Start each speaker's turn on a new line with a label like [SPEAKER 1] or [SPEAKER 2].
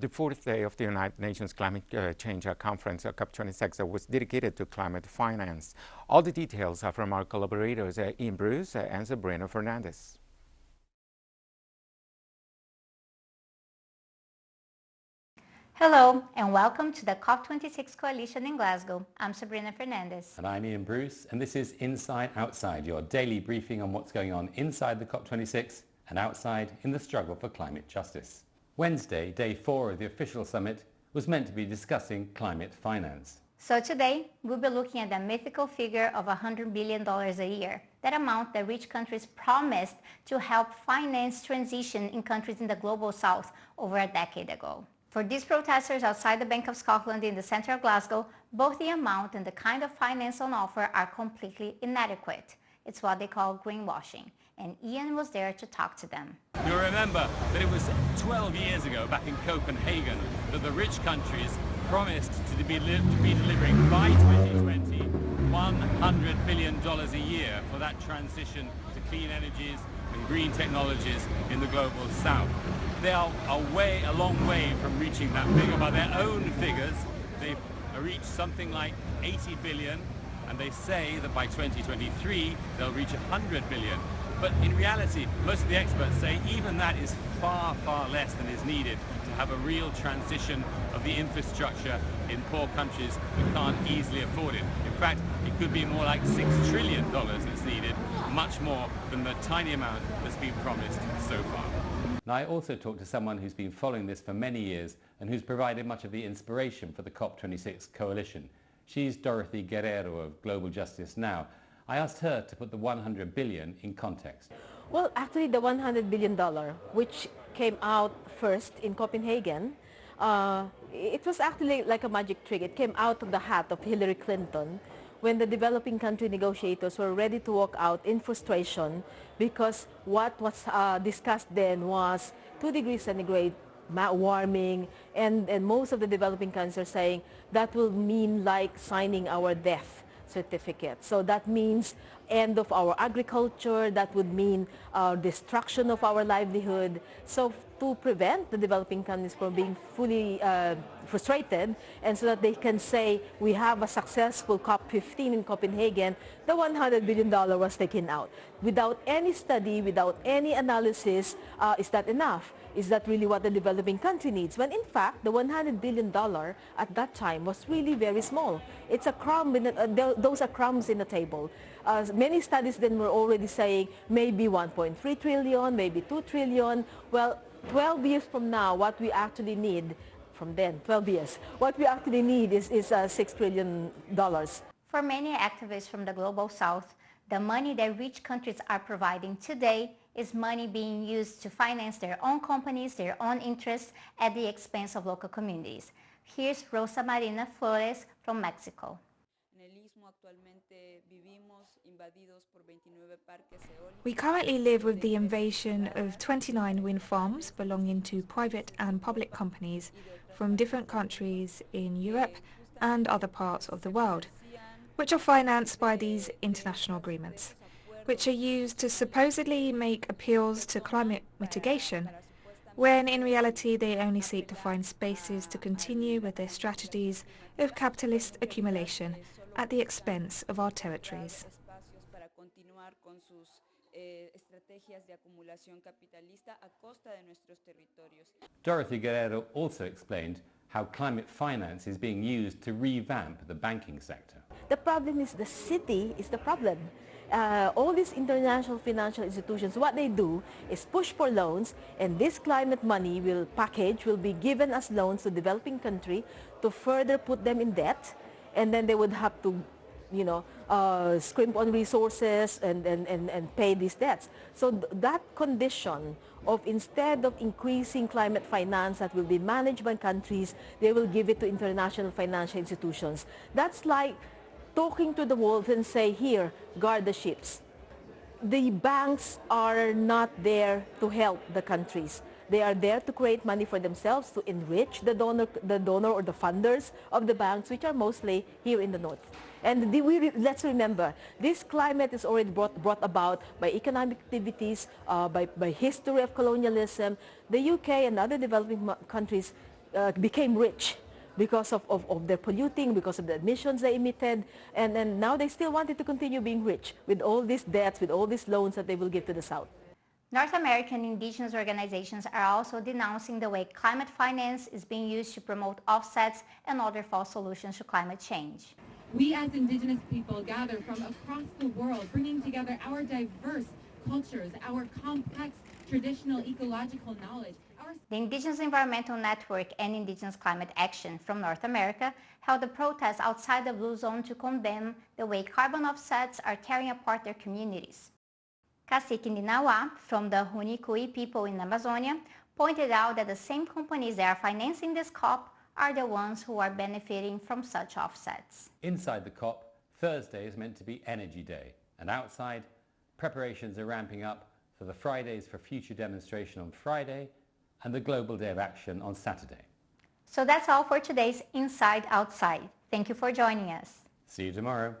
[SPEAKER 1] The fourth day of the United Nations Climate Change Conference, COP26, was dedicated to climate finance. All the details are from our collaborators, Ian Bruce and Sabrina Fernandez.
[SPEAKER 2] Hello and welcome to the COP26 Coalition in Glasgow. I'm Sabrina Fernandez.
[SPEAKER 3] And I'm Ian Bruce, and this is Inside Outside, your daily briefing on what's going on inside the COP26 and outside in the struggle for climate justice. Wednesday, day 4 of the official summit, was meant to be discussing climate finance.
[SPEAKER 2] So today, we'll be looking at the mythical figure of $100 billion a year, that amount that rich countries promised to help finance transition in countries in the global south over a decade ago. For these protesters outside the Bank of Scotland in the center of Glasgow, both the amount and the kind of finance on offer are completely inadequate. It's what they call greenwashing, and Ian was there to talk to them.
[SPEAKER 4] You'll remember that it was 12 years ago, back in Copenhagen, that the rich countries promised to be delivering by 2020 $100 billion a year for that transition to clean energies and green technologies in the global south. They are a long way from reaching that figure. By their own figures, they've reached something like 80 billion, and they say that by 2023 they'll reach 100 billion. But in reality, most of the experts say even that is far, far less than is needed to have a real transition of the infrastructure in poor countries that can't easily afford it. In fact, it could be more like $6 trillion that's needed, much more than the tiny amount that's been promised so far.
[SPEAKER 3] Now, I also talked to someone who's been following this for many years and who's provided much of the inspiration for the COP26 coalition. She's Dorothy Guerrero of Global Justice Now. I asked her to put the $100 billion in context.
[SPEAKER 5] Well, actually the $100 billion, which came out first in Copenhagen, it was actually like a magic trick. It came out of the hat of Hillary Clinton when the developing country negotiators were ready to walk out in frustration because what was discussed then was 2 degrees centigrade warming, and most of the developing countries are saying that will mean like signing our death certificate. So that means end of our agriculture, that would mean destruction of our livelihood. So to prevent the developing countries from being fully frustrated, and so that they can say we have a successful COP15 in Copenhagen, the $100 billion was taken out. Without any study, without any analysis, is that enough? Is that really what the developing country needs? When in fact, the $100 billion at that time was really very small. It's a crumb, those are crumbs in the table. Many studies then were already saying maybe 1.3 trillion, maybe 2 trillion. Well, 12 years from now, what we actually need, from then, 12 years, what we actually need is $6 trillion.
[SPEAKER 2] For many activists from the global south, the money that rich countries are providing today is money being used to finance their own companies, their own interests at the expense of local communities. Here's Rosa Marina Flores from Mexico.
[SPEAKER 6] We currently live with the invasion of 29 wind farms belonging to private and public companies from different countries in Europe and other parts of the world, which are financed by these international agreements, which are used to supposedly make appeals to climate mitigation, when in reality they only seek to find spaces to continue with their strategies of capitalist accumulation at the expense of our territories.
[SPEAKER 3] Dorothy Guerrero also explained how climate finance is being used to revamp the banking sector.
[SPEAKER 5] The problem is the city is the problem. All these international financial institutions, what they do is push for loans, and this climate money will be given as loans to developing country to further put them in debt, and then they would have to, scrimp on resources and pay these debts. So that condition of instead of increasing climate finance that will be managed by countries, they will give it to international financial institutions. That's like talking to the wolves and say, here, guard the ships. The banks are not there to help the countries. They are there to create money for themselves, to enrich the donor or the funders of the banks, which are mostly here in the north. And let's remember, this climate is already brought about by economic activities, by history of colonialism. The UK and other developing countries became rich because of their polluting, because of the emissions they emitted, and now they still wanted to continue being rich with all these debts, with all these loans that they will give to the South.
[SPEAKER 2] North American indigenous organizations are also denouncing the way climate finance is being used to promote offsets and other false solutions to climate change.
[SPEAKER 7] We as indigenous people gather from across the world, bringing together our diverse cultures, our complex traditional ecological knowledge.
[SPEAKER 2] The Indigenous Environmental Network and Indigenous Climate Action from North America held a protest outside the Blue Zone to condemn the way carbon offsets are tearing apart their communities. Cacique Ninawa from the Hunicui people in Amazonia pointed out that the same companies that are financing this COP are the ones who are benefiting from such offsets.
[SPEAKER 3] Inside the COP, Thursday is meant to be Energy Day, and outside, preparations are ramping up for the Fridays for Future demonstration on Friday and the Global Day of Action on Saturday.
[SPEAKER 2] So that's all for today's Inside Outside. Thank you for joining us.
[SPEAKER 3] See you tomorrow.